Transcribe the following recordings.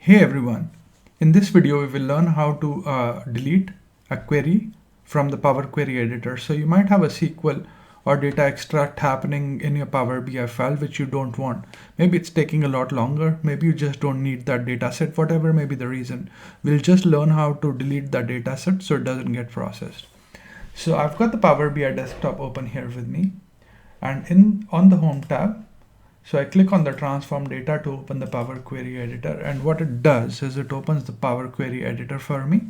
Hey everyone, in this video we will learn how to delete a query from the Power Query editor. So you might have a SQL or data extract happening in your Power BI file which you don't want. Maybe it's taking a lot longer, maybe you just don't need that data set, whatever may be the reason. We'll just learn how to delete that data set so it doesn't get processed. So I've got the Power BI desktop open here with me, and on the Home tab, so I click on the transform data to open the Power Query editor, and what it does is it opens the Power Query editor for me.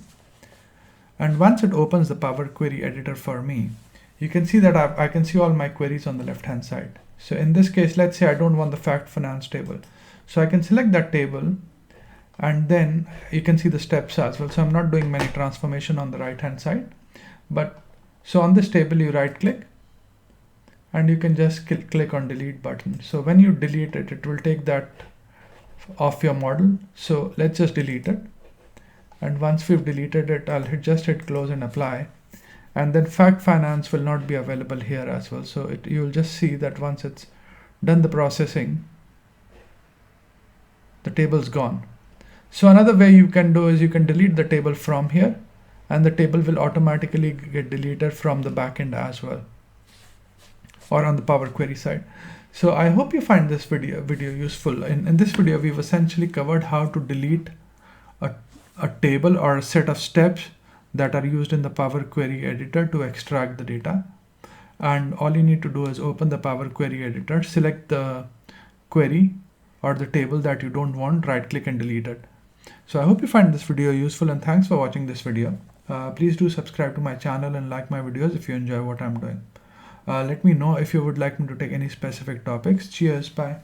And once it opens the Power Query editor for me, you can see that I can see all my queries on the left hand side. So in this case, let's say I don't want the fact finance table. So I can select that table, and then you can see the steps as well. So I'm not doing many transformation on the right hand side, but so on this table you right click and you can just click on delete button. So when you delete it, it will take that off your model. So let's just delete it. And once we've deleted it, I'll just hit close and apply. And then fact finance will not be available here as well. So you'll just see that once it's done the processing, the table's gone. So another way you can do is you can delete the table from here, and the table will automatically get deleted from the backend as well, or on the Power Query side. So I hope you find this video useful. In this video, we've essentially covered how to delete a table or a set of steps that are used in the Power Query editor to extract the data. And all you need to do is open the Power Query editor, select the query or the table that you don't want, right click and delete it. So I hope you find this video useful, and thanks for watching this video. Please do subscribe to my channel and like my videos if you enjoy what I'm doing. Let me know if you would like me to take any specific topics. Cheers, bye.